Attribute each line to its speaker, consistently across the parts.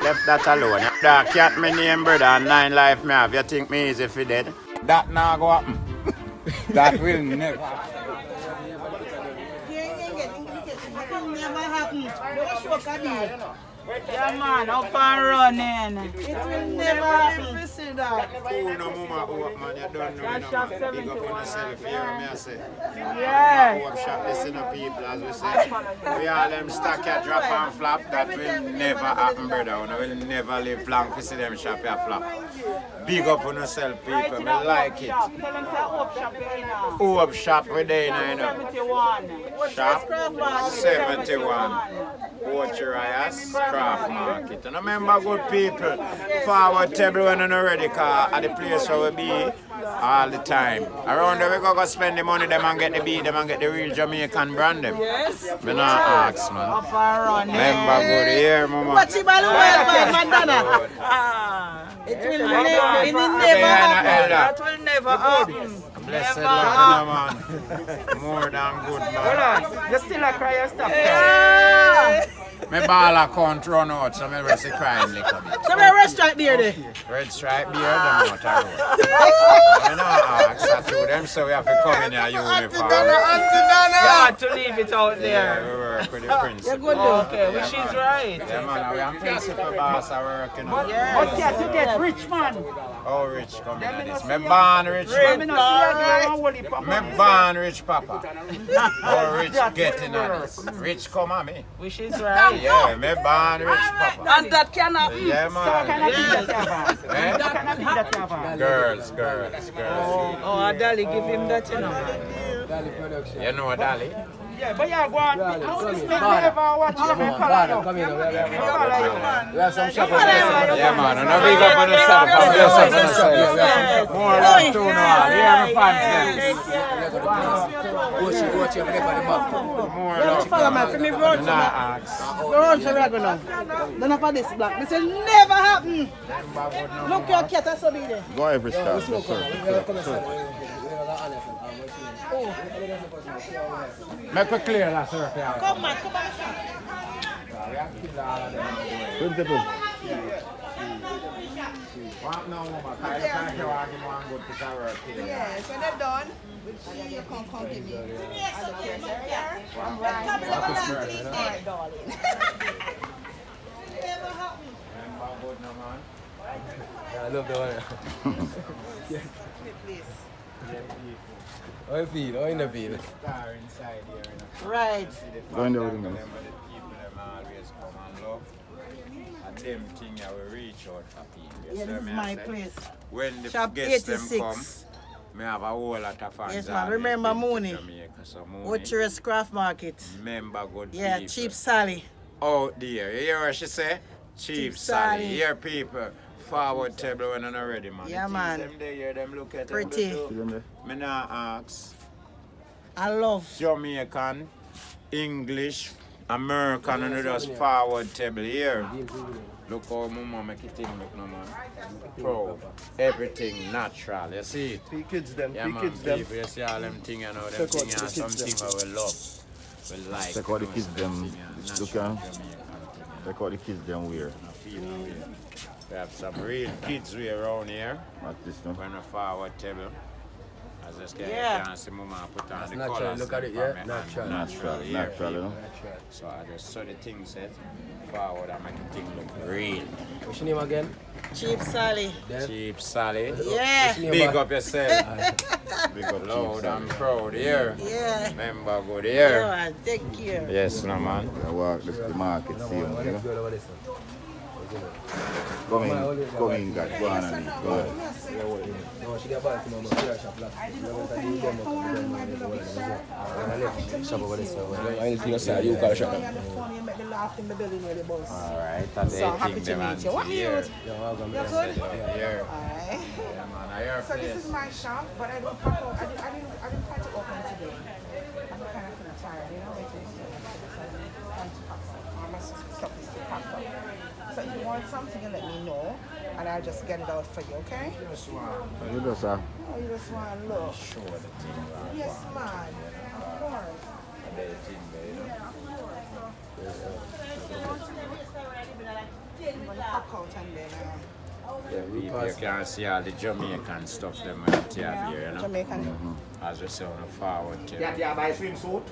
Speaker 1: Left that alone. That cat me name brother and 9 life me have. You think me easy for dead? That now go happen. That will never.
Speaker 2: Never happen.
Speaker 3: Yeah, man, up and running.
Speaker 2: It will never happen.
Speaker 1: Oh, no mama up man, you don't know. Big up on yourself here, me I say.
Speaker 3: Yeah.
Speaker 1: Up shop listen to people as we say. We all them stack your drop and flop. That will never happen, brother. We will never live long to see them shop your flop. Big up on yourself, people. Me like it.
Speaker 3: Tell them say up shop here now.
Speaker 1: Up shop we there now, you know.
Speaker 3: 71.
Speaker 1: Shop 71. Ochi Rios Craft Market. And remember, good people, forward table when you're not ready, because at the place where we be all the time. Around there, we go spend the money, them and get the beat, them and get the real Jamaican brand them.
Speaker 2: Yes.
Speaker 1: Me not ask, man.
Speaker 3: Up and running.
Speaker 1: Remember, good here, mama.
Speaker 2: What's it Mandana? It will never happen.
Speaker 3: That will never happen.
Speaker 1: Blessed luck, you know, man. More than good, man.
Speaker 3: Hold on. You still a cry or stop?
Speaker 1: My ball account run out, so I rest crying liquor.
Speaker 2: So my red stripe beer there.
Speaker 1: Red stripe beer, them out of road. I know ask that to them, so we have to come in here uniform.
Speaker 3: You had to leave it out
Speaker 1: Yeah,
Speaker 3: there.
Speaker 1: we work with the principal.
Speaker 3: Okay, which is right.
Speaker 1: Yeah, man, we have principal boss are working on.
Speaker 3: But yeah, you get rich, man.
Speaker 1: Oh, rich coming at this. Me born rich, man. Me born rich, papa. Oh, rich getting at this. Rich come at me.
Speaker 3: Which is right.
Speaker 1: Yeah, me born rich, papa.
Speaker 2: And that cannot be.
Speaker 1: Yeah, man. Eh? Girls.
Speaker 3: Oh, Adali, give him that, you know.
Speaker 1: You know Dali?
Speaker 3: Yeah, but yeah, go on. Never watch him.
Speaker 4: Come here, we have some shop.
Speaker 1: Yeah, man. And now we go for the side. More than 2 now. Yeah, my fans
Speaker 4: Ochi, I'm never the back.
Speaker 1: More
Speaker 2: Don't follow me. For me, road to
Speaker 1: Nah, ask.
Speaker 2: run for regular. Don't have for this black. This will never happen. Look your cat, that's so big there.
Speaker 1: Go every stop. Make it clear, that's sir.
Speaker 2: Come man, come on.
Speaker 5: Yeah, so they're done. Which you can come give me.
Speaker 4: I love the one. How you feel? How you not feel?
Speaker 2: Right.
Speaker 1: Going there with them. Always come and love. And them things I will reach out for people.
Speaker 2: Yeah, this is my place.
Speaker 1: When the
Speaker 2: Shop
Speaker 1: guests them
Speaker 2: 86.
Speaker 1: come, me have a whole lot of fans.
Speaker 2: Yes, man. Remember Mooney. Ochi Craft Market.
Speaker 1: Remember good
Speaker 2: Yeah,
Speaker 1: people.
Speaker 2: Cheap Sally.
Speaker 1: Out there. You hear what she say? Cheap Sally. Here people. Forward table when I'm not ready, man.
Speaker 2: Yeah,
Speaker 1: The
Speaker 2: man.
Speaker 1: things Them there, hear them look at
Speaker 2: Pretty.
Speaker 1: them. Me not ask.
Speaker 2: I love.
Speaker 1: Jamaican, English, American, and just forward table here. Look how mama make it thing look no man. Proud. Everything natural. You see it?
Speaker 4: Kids them,
Speaker 1: Yeah, man, people, you see all them things, you know, them things and something we love. We like.
Speaker 6: Check out the kids them. Look at.
Speaker 1: Check
Speaker 6: Check out the kids them wear.
Speaker 1: We have some real kids way around here.
Speaker 6: At this no.
Speaker 1: We're on a forward table. As I say,
Speaker 2: Yeah.
Speaker 1: you can see mama put on the
Speaker 4: natural,
Speaker 1: colours.
Speaker 4: look at it,
Speaker 1: from
Speaker 4: yeah,
Speaker 1: me hand.
Speaker 4: natural.
Speaker 1: Natural, here,
Speaker 6: Natural, you
Speaker 1: people.
Speaker 6: know.
Speaker 1: So I just saw the thing set forward and make the thing look real.
Speaker 4: What's your name again?
Speaker 2: Cheap Sally.
Speaker 1: Cheap Sally.
Speaker 2: Yeah.
Speaker 1: Big up yourself.
Speaker 6: Big up
Speaker 1: Loud
Speaker 6: Cheap
Speaker 1: and proud here.
Speaker 2: Yeah.
Speaker 1: Remember good
Speaker 2: Yeah,
Speaker 1: here.
Speaker 2: man. Take care.
Speaker 1: Yes, no man.
Speaker 6: I walk this the market, see you know.
Speaker 4: Let's go over this one.
Speaker 6: Come in, God, go on and eat. Go ahead.
Speaker 4: No, she got back to my shop last shop over this one. Anything you say, you call shop.
Speaker 1: Alright, that's
Speaker 5: So happy to meet you. What
Speaker 1: here.
Speaker 5: news?
Speaker 4: Yeah, welcome.
Speaker 1: Here.
Speaker 5: Alright.
Speaker 1: Yeah, man. I hear
Speaker 5: So this
Speaker 1: place.
Speaker 5: is my shop, but I didn't try to open today. I'm kind of feeling tired, you know. So if you want something, you let me know, and I'll just get it out for you, okay?
Speaker 6: You just, sir.
Speaker 5: Oh, you just want to look.
Speaker 1: Show the thing, man.
Speaker 5: Yes, man. Of course.
Speaker 1: The thing there, you know.
Speaker 5: pack out and then
Speaker 1: People, you can see all the Jamaican stuff them we have here, you know.
Speaker 5: Jamaican.
Speaker 1: As we say on the forward table.
Speaker 6: Yeah, buy swimsuit.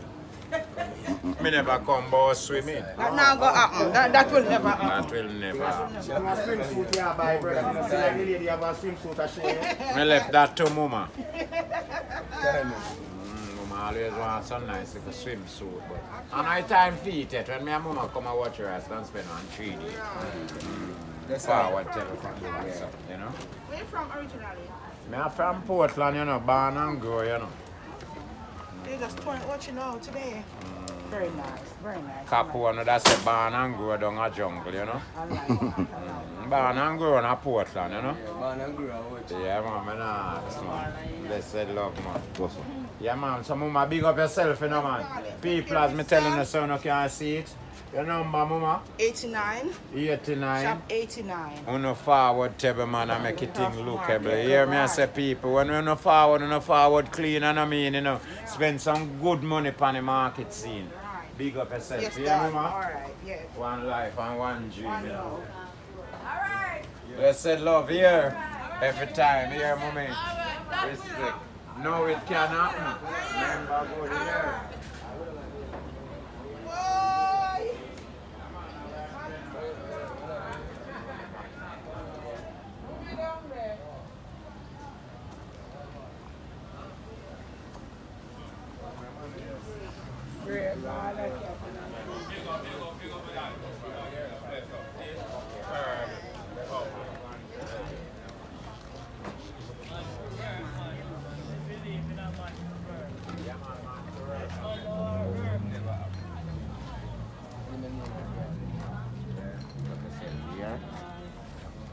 Speaker 1: Me never come about swimming.
Speaker 5: That now go happen. That will never happen.
Speaker 1: That will never happen.
Speaker 6: Swimsuit, yeah, buy brother. See like the lady have a swimsuit a share.
Speaker 1: Me left that to Mama. Mama always wants some nice little swimsuit. But and I time feet it when me and Mama come and watch her, I don't spend on 3 days. That's forward table from the WhatsApp, you know.
Speaker 5: Where you from originally?
Speaker 1: Me I'm from Portland, you know, born and grow, you know.
Speaker 5: They just pouring Ochi now today. Very nice, very nice.
Speaker 1: Capone, that's a born and grow down a jungle, you know.
Speaker 5: I like it.
Speaker 1: Born and grow in a Portland, you know.
Speaker 4: Yeah, born and grew up.
Speaker 1: Yeah, man, me nah ask, man. Blessed love, man.
Speaker 6: Go so.
Speaker 1: Yeah, man, so mama, big up yourself, you know, man. People, as me telling you, so you can't see it. Your number, mama?
Speaker 5: 89.
Speaker 1: 89.
Speaker 5: Shop 89.
Speaker 1: On the forward table, man, I make it thing lookable. You hear me? I say, people, when we're no forward clean, and I mean, you know, spend some good money upon the market scene. Big up yourself.
Speaker 5: Yes,
Speaker 1: You hear me,
Speaker 5: Dad.
Speaker 1: man?
Speaker 5: All right, yes.
Speaker 1: One life and one dream,
Speaker 5: One
Speaker 1: you know.
Speaker 5: love.
Speaker 1: Blessed love here. Every time, here, mommy. Respect. No, it can happen. Remember, go here.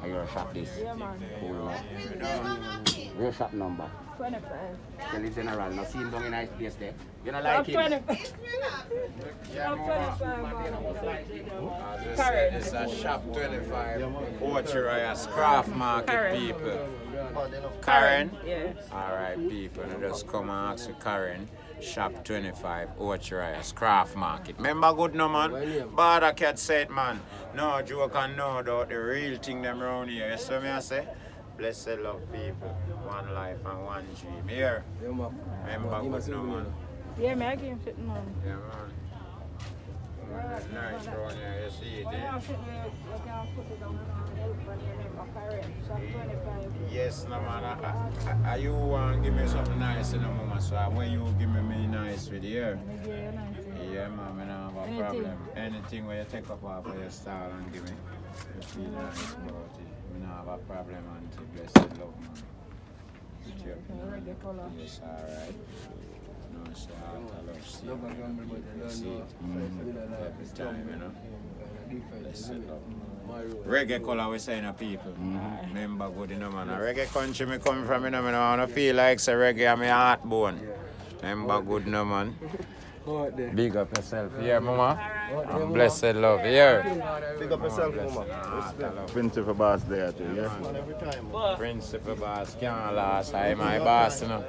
Speaker 7: Are you gonna shop this?
Speaker 8: Yeah, man.
Speaker 7: Cool, man. Real shop number.
Speaker 8: 25.
Speaker 7: Tell the general, no see him down in nice place there. You don't
Speaker 8: Shop
Speaker 7: like him?
Speaker 8: 25.
Speaker 1: Yeah,
Speaker 8: Shop
Speaker 1: mama.
Speaker 8: 25, man.
Speaker 1: As I
Speaker 8: Karen.
Speaker 1: said, it's a shop 25. Ochi Rios craft market
Speaker 8: Karen.
Speaker 1: people. Karen?
Speaker 8: Yeah.
Speaker 1: Alright, people, just come and ask for Karen. Shop 25, Ochi Rios craft market. Remember good no man? Bawdacat said man, no joke and no doubt, the real thing them around here. You see me I say? Blessed love people, one life and one dream. Here, remember good no man.
Speaker 8: Yeah, me I give him shit, man.
Speaker 1: Yeah man. Nice around here, you see it there? Yes, no man. Are you want to give me something nice in a moment? So when you give me nice with here? Yeah, man, I don't have a problem. Anything where you take up off of your style and give me, you feel nice about it. I don't have a problem until blessed love, man. Yes, alright. No, sir, I love seeing you see it every time, you know. Blessed love. Reggae color we say in people. Remember good, you know, man. A reggae country me come from, you know, man. I don't feel like say reggae on my heartbone. Remember good, no man. Big up yourself. Yeah, mama. And blessed love. Yeah.
Speaker 6: Big up yourself, mama. Principal boss there too, yeah?
Speaker 1: Principal boss can't last. I my boss, you know.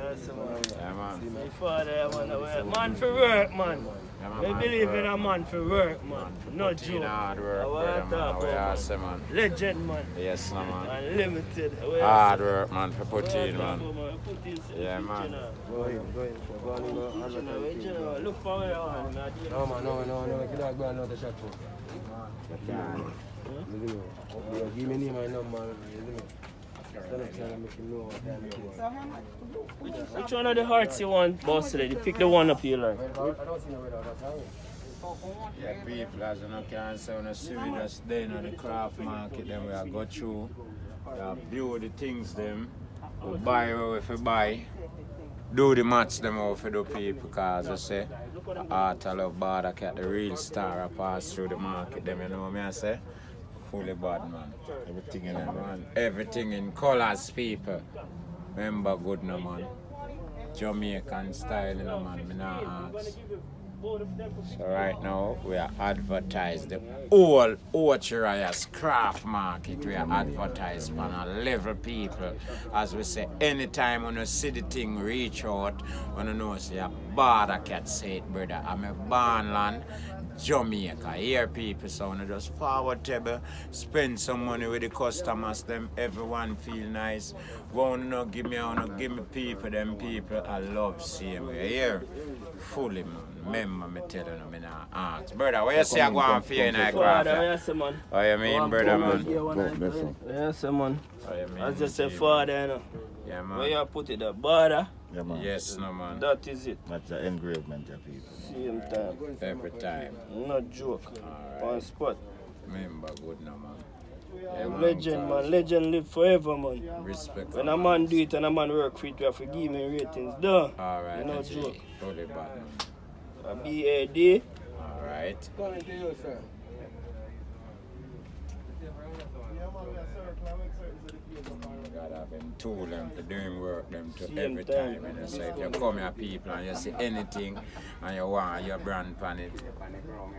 Speaker 1: Yeah, man.
Speaker 3: Father, man for work, man. I believe in a man for work, man. No joke.
Speaker 1: Hard work, brother, man. We are say, man.
Speaker 3: Legend, man.
Speaker 1: Yes, no, man.
Speaker 3: Unlimited.
Speaker 1: Hard work, man, for put in, man. Yeah, man.
Speaker 4: Go in.
Speaker 3: Look for where I am.
Speaker 4: No, man, no. You don't go another shot for. Give me name and number.
Speaker 3: Which one of the hearts you want, boss? Today? You pick the one up you like.
Speaker 1: Yeah, people, as you know, can say, when you see we just there in the craft market, then we are go through, view the things, them, we buy what we buy, do the match them out for the people, because I say, art I love Bawdacat, the real star, I pass through the market, them, you know what I say? Fully bad, man. Everything in them, man. Everything in colors, people. Remember good, no, man. Jamaican style, you know, man. Me not ask. So right now, we are advertising the whole Ochi Rios craft market. We are advertising on a level, people. As we say, anytime when you see the thing reach out, when you know, say, Bawdacat say it, brother. I'm a born land. Jamaica. Here people, so we just forward table, spend some money with the customers, them everyone feel nice. Wanna give me people, them people I love seeing me here. Fully man. Remember me telling them in our ask. Brother, what you say I go on for you in our craft?
Speaker 3: Yes, man.
Speaker 1: Oh, you mean, brother, man?
Speaker 3: Yes, man.
Speaker 1: Oh, you mean,
Speaker 3: I just say father, you know.
Speaker 1: Yeah, man.
Speaker 3: Where you put it, the border,
Speaker 6: Yeah, man.
Speaker 1: Yes, no, man.
Speaker 3: that is it.
Speaker 6: That's the engravement, yeah, people.
Speaker 3: Same time.
Speaker 1: Every time.
Speaker 3: No joke.
Speaker 1: Alright.
Speaker 3: On spot.
Speaker 1: Remember, good, no, man. Yeah, man.
Speaker 3: Legend, man. Legend live forever, man.
Speaker 1: Respect.
Speaker 3: When a man do it and a man work for it, we have to give him ratings, duh.
Speaker 1: Alright,
Speaker 3: No
Speaker 1: that's
Speaker 3: joke.
Speaker 1: Fully bad, man.
Speaker 3: A BAD.
Speaker 1: Alright. Gotta have them tool them for doing work them to
Speaker 3: Same
Speaker 1: every
Speaker 3: time.
Speaker 1: time. You know, so if you come here people and you see anything and you want your brand pan it,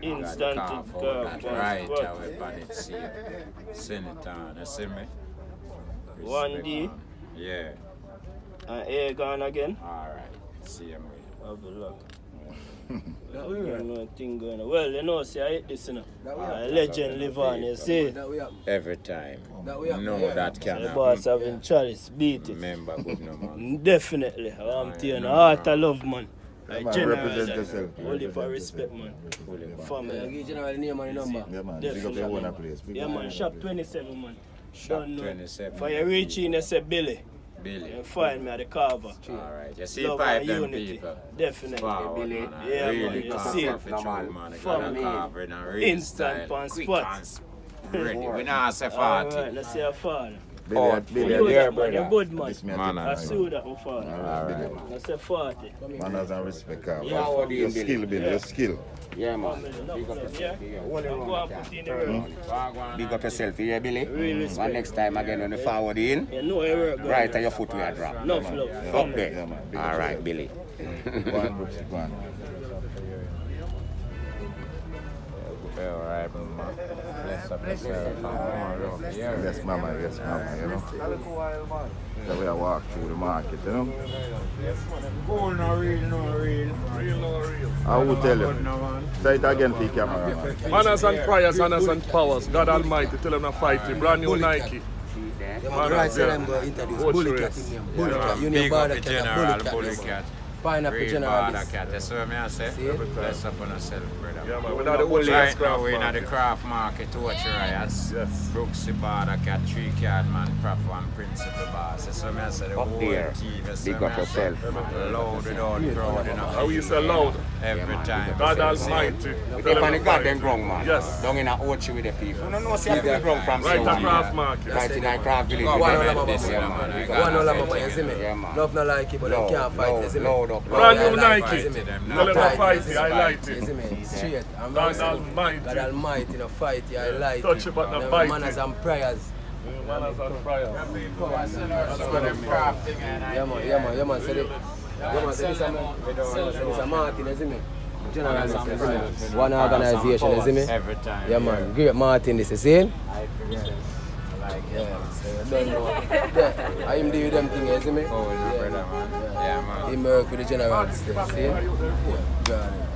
Speaker 1: you
Speaker 3: Instant
Speaker 1: gotta
Speaker 3: it
Speaker 1: carve
Speaker 3: carve
Speaker 1: out that
Speaker 3: on
Speaker 1: right
Speaker 3: spot.
Speaker 1: away pan it, see it. Send it on, you see me?
Speaker 3: One
Speaker 1: Respect,
Speaker 3: D.
Speaker 1: man. Yeah.
Speaker 3: And air gone again.
Speaker 1: Alright. See you, man.
Speaker 3: Have a look. You know thing going on. Well, you know, see, I hate this, you know. A legend live on, you see.
Speaker 1: Every time. No, that
Speaker 3: The
Speaker 1: cannot.
Speaker 3: boss having chalice, beat it.
Speaker 1: Remember, good no man.
Speaker 3: Definitely. I'm telling you, heart of love, man. Like
Speaker 6: man,
Speaker 3: general,
Speaker 6: represent
Speaker 3: like,
Speaker 6: yourself.
Speaker 3: only for respect, man. Family.
Speaker 4: General name and the number.
Speaker 6: Yeah, man. Big up
Speaker 3: Definitely.
Speaker 6: your own place. Big
Speaker 3: Yeah,
Speaker 6: up
Speaker 3: man.
Speaker 6: your
Speaker 3: Shop
Speaker 6: own place.
Speaker 3: 27, man.
Speaker 1: Shop
Speaker 3: Don't know.
Speaker 1: 27.
Speaker 3: For you reach in, you say Billy.
Speaker 1: Billy.
Speaker 3: You find me at the carver.
Speaker 1: Alright, you see
Speaker 3: Love
Speaker 1: pipe
Speaker 3: and
Speaker 1: them
Speaker 3: unity.
Speaker 1: people.
Speaker 3: Definitely.
Speaker 1: Forward,
Speaker 7: Billy.
Speaker 1: man.
Speaker 3: Yeah,
Speaker 1: Really
Speaker 3: man, you
Speaker 1: carve
Speaker 3: see
Speaker 1: off
Speaker 3: it.
Speaker 1: the true, man.
Speaker 3: Family.
Speaker 1: Gotta carve in a real
Speaker 3: Instant
Speaker 1: style.
Speaker 3: on
Speaker 1: Quick
Speaker 3: spot.
Speaker 1: and ready. We not say 40.
Speaker 3: Alright, let's see how far.
Speaker 6: Billy,
Speaker 3: You
Speaker 6: Billy,
Speaker 3: that, man. You're good, man.
Speaker 6: This me a
Speaker 1: Man,
Speaker 6: tip
Speaker 3: I
Speaker 6: for
Speaker 3: see
Speaker 6: you.
Speaker 3: that before.
Speaker 6: Alright,
Speaker 3: Let's say 40.
Speaker 6: Billy. Manners and respect, Carl.
Speaker 3: Yeah.
Speaker 6: Your skill, Billy, your skill.
Speaker 7: Yeah, man.
Speaker 3: Yeah? Go and put in the work.
Speaker 7: Big up yourself here, Billy.
Speaker 3: Really
Speaker 7: One
Speaker 3: respect.
Speaker 7: next time again when you forward in,
Speaker 3: You know your work,
Speaker 7: right at your foot we are drop.
Speaker 3: Enough love.
Speaker 7: Up
Speaker 3: Family.
Speaker 7: there.
Speaker 6: Yeah, man. Big up
Speaker 7: All right, Billy.
Speaker 6: Go on, Brooks, go on.
Speaker 1: Alright, man. Bless up yourself.
Speaker 6: Yes, mama, you know. So we walk through the market, you know.
Speaker 1: Gold no real.
Speaker 6: I will tell you. Say it again for your camera, man.
Speaker 9: Manners and prayers, manners and powers. God Almighty, tell them to fight it. Brand new Nike.
Speaker 4: Right, so I'm going to introduce Bawdacat in here. Bawdacat. You know
Speaker 1: Big up the
Speaker 4: Bawdacat,
Speaker 1: general
Speaker 4: Bawdacat.
Speaker 1: Bawdacat.
Speaker 4: Pineapple
Speaker 1: Real
Speaker 4: general.
Speaker 1: Bawdacat. That's what I say. Bless up on yourself, brother.
Speaker 9: Yeah, man. Without the whole
Speaker 1: Right now
Speaker 9: craft
Speaker 1: we're in the
Speaker 9: market.
Speaker 1: craft market, Ochi Rios.
Speaker 9: Yes.
Speaker 1: Brooks, Bawdacat, 3-card man, proper and principal boss. That's what I say. The
Speaker 7: Up
Speaker 1: whole
Speaker 7: there.
Speaker 1: team. That's
Speaker 7: Big
Speaker 1: what
Speaker 7: up
Speaker 1: I say.
Speaker 7: yourself.
Speaker 1: Loud without crowd, you know.
Speaker 9: How you say loud?
Speaker 1: Every time.
Speaker 9: God Almighty.
Speaker 7: We
Speaker 9: Tell
Speaker 7: keep on
Speaker 9: them
Speaker 7: the
Speaker 9: to
Speaker 7: goddamn
Speaker 9: fight.
Speaker 7: ground, man.
Speaker 9: Yes.
Speaker 7: Down in a Ochi with the people. No, no, see how the ground from
Speaker 9: Right
Speaker 7: somewhere.
Speaker 9: at craft market.
Speaker 7: Right in the craft village.
Speaker 4: One
Speaker 7: we
Speaker 4: all
Speaker 7: have
Speaker 4: of
Speaker 7: this,
Speaker 4: them,
Speaker 7: yeah,
Speaker 1: man.
Speaker 7: man. We
Speaker 1: One
Speaker 7: got
Speaker 4: One all
Speaker 7: that
Speaker 4: of them,
Speaker 7: thing,
Speaker 4: you see me?
Speaker 7: yeah, man.
Speaker 4: Love no like it, but they can't fight, you see me?
Speaker 7: Load up.
Speaker 9: Brand new
Speaker 4: I like
Speaker 9: Nike.
Speaker 4: it, you see me?
Speaker 9: Tell them to
Speaker 4: Like
Speaker 9: fight
Speaker 4: you
Speaker 9: it.
Speaker 4: see
Speaker 9: I
Speaker 4: me?
Speaker 9: like
Speaker 4: You see
Speaker 9: it.
Speaker 4: me? Straight. I'm
Speaker 9: God
Speaker 4: not
Speaker 9: Almighty.
Speaker 4: God Almighty, no fight it, I like
Speaker 9: Touch it, but not
Speaker 4: Them
Speaker 9: bite
Speaker 4: Manners
Speaker 9: it.
Speaker 4: and prayers.
Speaker 9: Manners and prayers.
Speaker 4: Yeah, man, say it. Yeah, man, say this a Martin, you see me? General, you see me? One organization, you see me?
Speaker 1: Every time.
Speaker 4: Yeah, man, Great Martin, this is it? Yeah, so you don't know. Yeah, I am doing them things, you see me?
Speaker 1: Oh, no, brother, man. Yeah, man.
Speaker 4: He work with the general still, see? Yeah, got it.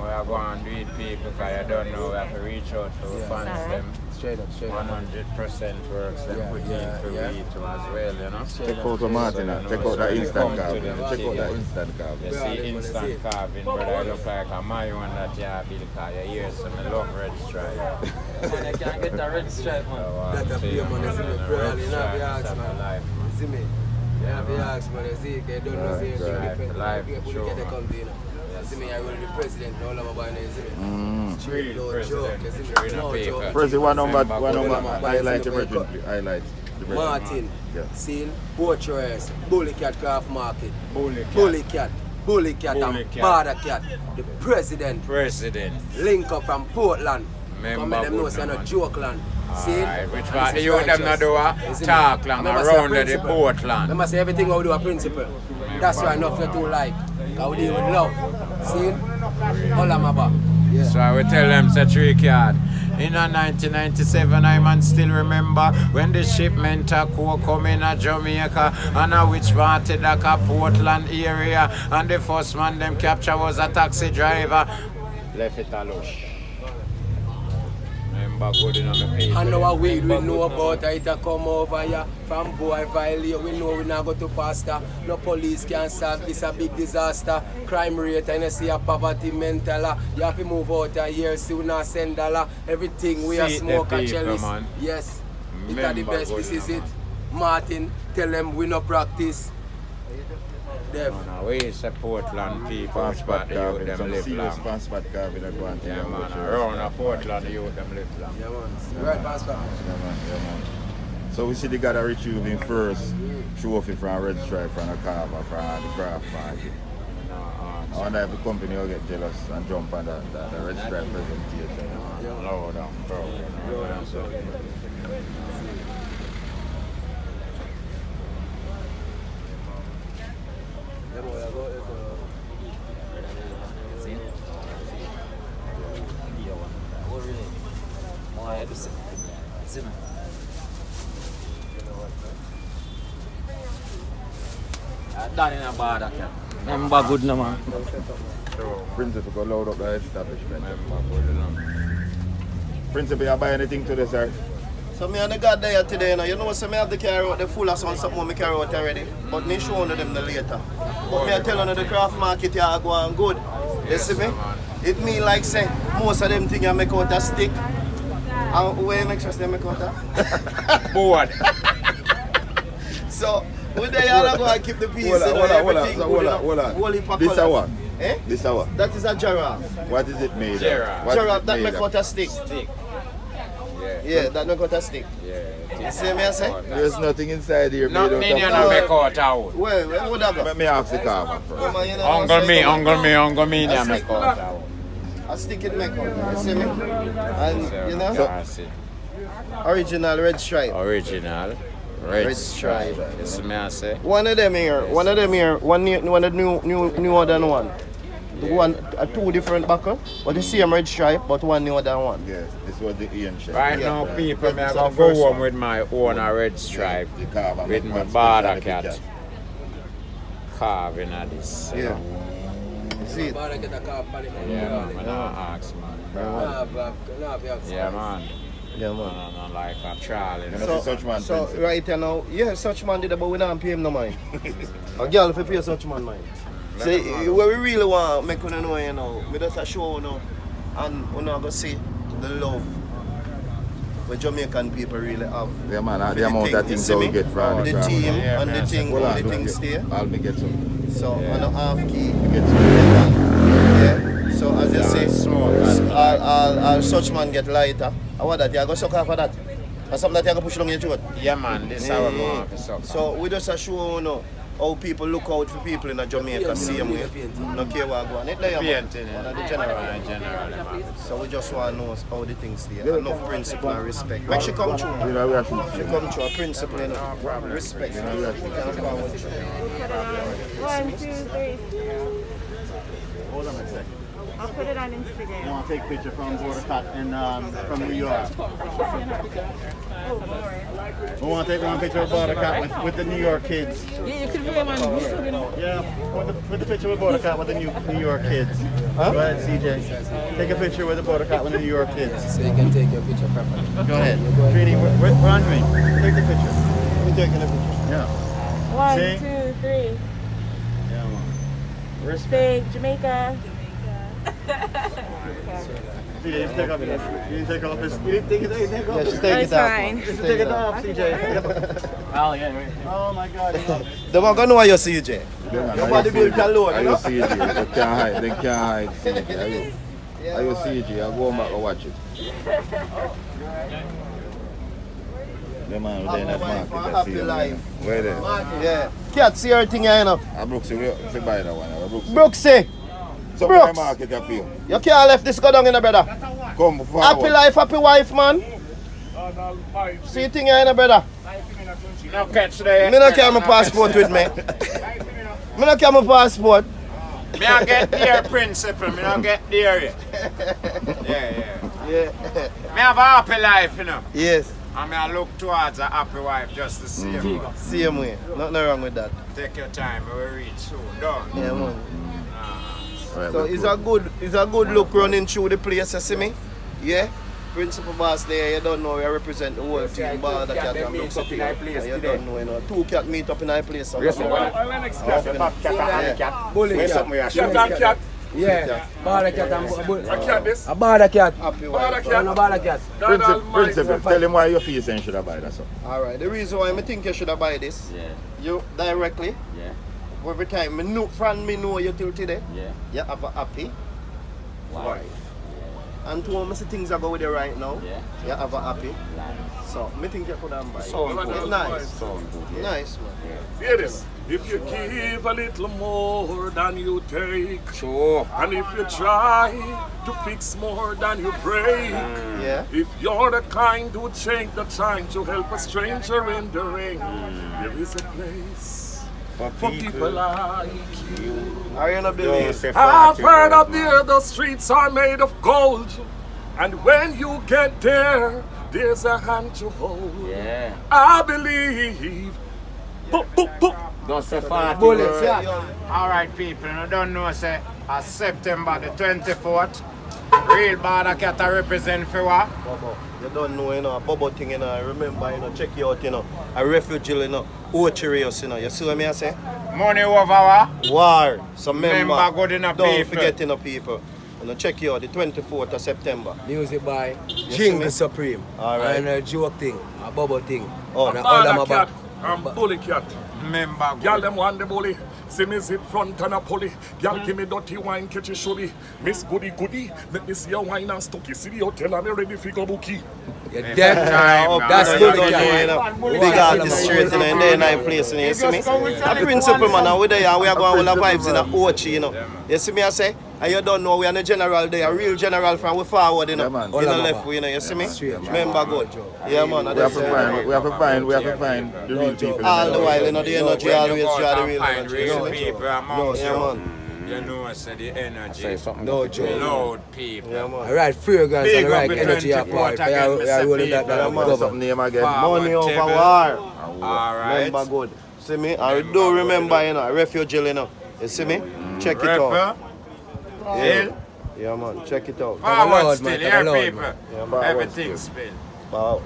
Speaker 1: We are going to do it, people, because you don't know, we have to reach out to fans them.
Speaker 4: Straight up.
Speaker 1: 100% works them
Speaker 4: Yeah,
Speaker 1: put
Speaker 4: yeah,
Speaker 1: in for
Speaker 4: yeah.
Speaker 1: we too as well, you know.
Speaker 6: Check out the Martin, check out that instant carving.
Speaker 1: them,
Speaker 6: Check out that
Speaker 1: see.
Speaker 6: instant
Speaker 1: You
Speaker 6: carving.
Speaker 1: see instant carving, but I look like a my one that you have because you hear some I love red stripe.
Speaker 4: Man, I can't get a red stripe, man.
Speaker 1: That
Speaker 4: That a fear, man, you see me? Bro, you know, be asked, man.
Speaker 1: life,
Speaker 4: You see me? Yeah, be asked, man, you see, they don't know, see, anything different.
Speaker 1: life,
Speaker 4: We
Speaker 1: sure,
Speaker 4: get the
Speaker 1: man.
Speaker 4: country, you know. You see me, I will be president, all of my boy, you see me? Straight, no
Speaker 1: President,
Speaker 4: joke, you see me?
Speaker 1: straight
Speaker 4: No
Speaker 1: up paper.
Speaker 4: joke.
Speaker 6: Press one number,
Speaker 4: Remember,
Speaker 6: highlight the
Speaker 4: remember,
Speaker 6: virgin, please. Highlight the virgin.
Speaker 4: Martin,
Speaker 6: Yeah.
Speaker 4: seen Ochi Rios, Bawdacat Craft Market,
Speaker 1: Bawdacat.
Speaker 4: Bawdacat and
Speaker 1: Bawdacat.
Speaker 4: Bawdacat, the president,
Speaker 1: President.
Speaker 4: link up from Portland.
Speaker 1: Member
Speaker 4: Come make them know
Speaker 1: good,
Speaker 4: say no
Speaker 1: man.
Speaker 4: joke land. See?
Speaker 1: Alright, which
Speaker 4: And
Speaker 1: part
Speaker 4: this
Speaker 1: the
Speaker 4: is
Speaker 1: youth them not
Speaker 4: righteous.
Speaker 1: do a
Speaker 4: You see me?
Speaker 1: talk long
Speaker 4: Remember say a
Speaker 1: around the
Speaker 4: principle.
Speaker 1: boat land.
Speaker 4: Remember say everything what we do a principle. That's why enough you do like. Cause we deal with love. See? All of my back. Yeah.
Speaker 1: So I will tell them say 3-card. In a 1997, I man still remember when the shipment a coke come in a Jamaica and a which party like a Portland area and the first man them capture was a taxi driver. left it alone. Remember good enough my people.
Speaker 4: I know a weed we know about it a come over here. From boy violate, we know we not go to pastor. No police can solve this a big disaster. Crime rate and you see a poverty mental. You have to move out of here soon as send dollar. Everything we are smoke and chalice. Yes, it are the best, this is it. Martin, tell them we no practice.
Speaker 1: We support Portland people, which part the youth them live long. Yeah man, around Portland the youth them live long.
Speaker 4: Yeah man, right passport.
Speaker 6: Yeah man. So we see the guy that retrieving first trophy from Red Stripe from the carver from the craft market. I wonder if the company will get jealous and jump on the Red Stripe presentation.
Speaker 1: Low down, bro. Low down, bro.
Speaker 10: Done in a Bawdacat. Remember good no man.
Speaker 6: Principal go load up the establishment. Principal, you buy anything today, sir?
Speaker 11: So me and the guy there today, you know, so me have the carry out the full of something me carry out already. But me show them the later. But me I tell you the craft market you go on good. You see me? It mean like say most of them things you make out a stick. And where you make sure they make out a
Speaker 1: board.
Speaker 11: So we there you go and keep the piece and everything.
Speaker 6: Hold on. This is what?
Speaker 11: Eh?
Speaker 6: This is what?
Speaker 11: That is a giraffe.
Speaker 6: What is it made of?
Speaker 11: Giraffe that make out a stick. Yeah, that make out a stick.
Speaker 1: Yeah.
Speaker 11: You see me I say?
Speaker 6: There's nothing inside here.
Speaker 1: Nothing you not make out out.
Speaker 11: Where would that go?
Speaker 6: Let me ask the carver first.
Speaker 1: Uncle me, you make out out.
Speaker 11: A stick it make out. You see me? And you know? Original red stripe.
Speaker 1: Original red stripe. You see me I say?
Speaker 11: One of them here, one of the newer than one. Two different buckle, but the same red stripe, but one newer than one.
Speaker 6: Yes, this was the ancient.
Speaker 1: Right now, people, me going to go home with my own red stripe, with my Bawdacat carving at this.
Speaker 11: Yeah. You see it?
Speaker 1: Yeah, man, I ask, man. Yeah, man.
Speaker 11: Yeah, man.
Speaker 1: I'm like a Charlie.
Speaker 11: So right now, yeah, such man did it, but we don't pay him no mind. A girl if you pay such man mind. See, what we really want to make you know, you know, we just a show, you know, and we're not going to see the love what Jamaican people really have.
Speaker 6: Yeah, man, the amount of things we get from
Speaker 11: the team and the thing stay.
Speaker 6: I'll be get some.
Speaker 11: So, on a half key.
Speaker 6: Get some.
Speaker 11: Yeah. So, as you say, all such man get lighter. I want that, you go suck off of that. And something that you can push along your throat.
Speaker 1: Yeah, man, this is how we want to suck.
Speaker 11: So, we just a show, you know, how people look out for people in Jamaica same way. No care what go on. It there, man. General. So we just want to know how the things stay. Enough principle and respect. Make she come true. She come true. A principle, you know. Respect.
Speaker 8: 1, 2, 3.
Speaker 2: Hold on a second.
Speaker 8: I'll put it on Instagram.
Speaker 2: I want to take a picture from Bawdacat and from New York. We want to take one picture of Bawdacat with the New York kids.
Speaker 8: Yeah, you can film on YouTube.
Speaker 2: Yeah, with the picture with Bawdacat with the New York kids. Huh? Go ahead, CJ. Take a picture with the Bawdacat with the New York kids.
Speaker 4: So you can take your picture properly.
Speaker 2: Go ahead. Trini, we're on me. Take the picture. We're taking a picture. Yeah.
Speaker 8: 1, 2, 3.
Speaker 2: Yeah, man. Respect.
Speaker 8: Say Jamaica.
Speaker 2: You didn't take off his. You didn't take off his. You didn't take it off.
Speaker 11: Yeah, just take it off.
Speaker 8: Fine.
Speaker 2: Just take it off, CJ.
Speaker 10: Oh, yeah.
Speaker 2: Oh my God.
Speaker 11: They won't know why you CJ. Nobody built alone, you know?
Speaker 6: I CJ. They can't hide. They can't hide CJ. I CJ. I'll go back and watch it. The man with that market.
Speaker 11: Happy life.
Speaker 6: Where there?
Speaker 11: Yeah. Can't see everything here, you know.
Speaker 6: Brooksy, we buy that one.
Speaker 11: Brooksy.
Speaker 6: So
Speaker 11: Brooks.
Speaker 6: market I feel.
Speaker 11: You can't left this go down in a brother.
Speaker 6: Come forward.
Speaker 11: Happy life, happy wife, man. See thing here in a brother.
Speaker 1: No catch there.
Speaker 11: Me not carry my passport with me. Me not carry my passport.
Speaker 1: Me not get there, principal. Me not get there yet. Yeah. Me have a happy life, you know.
Speaker 11: Yes.
Speaker 1: And me I look towards a happy wife just the same.
Speaker 11: Same way. Nothing wrong with that.
Speaker 1: Take your time, we will reach soon. Done.
Speaker 11: Yeah, man.
Speaker 6: Right,
Speaker 11: So it's a good look running through the place, you see me? Yeah? Principal boss there, you don't know, we represent the whole team. Bawdacat and Bruck up here. You don't know, you know. 2 cat meet up in a place. So
Speaker 7: Yes,
Speaker 4: Bully cat.
Speaker 9: Cat and cat.
Speaker 4: Yeah. Bawdacat and bully.
Speaker 9: A cat this.
Speaker 4: A Bawdacat.
Speaker 9: Bawdacat.
Speaker 4: No Bawdacat.
Speaker 9: God Almighty.
Speaker 6: Principal, tell him why you feel saying should have buy that. So.
Speaker 11: Alright, the reason why I think you should have buy this, you directly, every time, me know you till today, you have a happy wife. And to me see things are going with you right now, you have a happy. So, me think you could have buy it. It's nice. Nice, man.
Speaker 9: Hear this. If you give a little more than you take,
Speaker 7: Sure.
Speaker 9: and if you try to fix more than you break, if you're the kind who take the time to help a stranger in the rain, there is a place for people like you.
Speaker 11: Are you not believe?
Speaker 9: I've heard up there the streets are made of gold, and when you get there, there's a hand to hold.
Speaker 10: Yeah.
Speaker 9: I believe. Boop, boop, boop.
Speaker 10: Don't say far.
Speaker 1: Bullets, Alright, people, you don't know, say, September the 24th, real Bawdacat represent for what?
Speaker 11: You don't know, you know, a bubble thing, you know. Remember, you know, check you out, you know. A refugee, you know. Ochi Rios, you know. You see what I say?
Speaker 1: Money over what?
Speaker 11: War. So remember
Speaker 1: good enough
Speaker 11: don't
Speaker 1: people.
Speaker 11: forget, you know, people. You know, check you out, the 24th of September.
Speaker 4: Music by
Speaker 11: see
Speaker 4: Jingle
Speaker 11: me?
Speaker 4: Supreme.
Speaker 11: Alright.
Speaker 4: And a joke thing, a bubble thing.
Speaker 11: Oh.
Speaker 4: And all them
Speaker 9: Bawdacat
Speaker 4: about.
Speaker 9: and Bully Cat.
Speaker 1: Remember
Speaker 9: Girl them want the bully. See me zip front and a pulley. Girl give me dirty wine, catch it showy. Miss Goody Goody, let me see your wine and stucky. See the hotel, I'm ready for go bookie.
Speaker 4: Yeah, that's
Speaker 11: good.
Speaker 4: Bully Cat.
Speaker 11: Big artist straight, you know, in there, nice place, you know, you see me? A principal man, and we there, we are going all the vibes in the Ochi, you know. You see me, I say? And you don't know, we are the general there, a real general from we forward, you know.
Speaker 6: Yeah, man.
Speaker 11: In the left way, you know, you see me? Remember good. Yeah, man.
Speaker 6: We have to find the real people.
Speaker 11: All the while, you know, the energy always draw the real
Speaker 1: find
Speaker 11: energy.
Speaker 1: real
Speaker 11: you see me?
Speaker 1: people amongst
Speaker 11: Yeah,
Speaker 1: you.
Speaker 11: man.
Speaker 1: You know, I said the energy.
Speaker 4: No joke.
Speaker 1: Loud people.
Speaker 11: Yeah, man.
Speaker 4: Alright, free girls
Speaker 1: Big
Speaker 4: and
Speaker 1: up
Speaker 4: right
Speaker 1: the
Speaker 4: energy
Speaker 1: 24th
Speaker 4: apart. We
Speaker 1: again,
Speaker 4: are
Speaker 1: Mr.
Speaker 4: rolling that
Speaker 1: People.
Speaker 4: down.
Speaker 11: man.
Speaker 4: Cover.
Speaker 6: Something name again.
Speaker 11: Money over
Speaker 1: table.
Speaker 11: war.
Speaker 1: Alright.
Speaker 11: Remember good. See me? I do remember, you know, a refugee, you know. You see me? Check it out.
Speaker 1: Refer.
Speaker 11: Yeah, man. Check it out.
Speaker 1: Forward
Speaker 4: Lord,
Speaker 1: still,
Speaker 4: man.
Speaker 1: yeah,
Speaker 4: Lord,
Speaker 1: people.
Speaker 11: Yeah, man.
Speaker 1: Everything spill.
Speaker 11: Wow.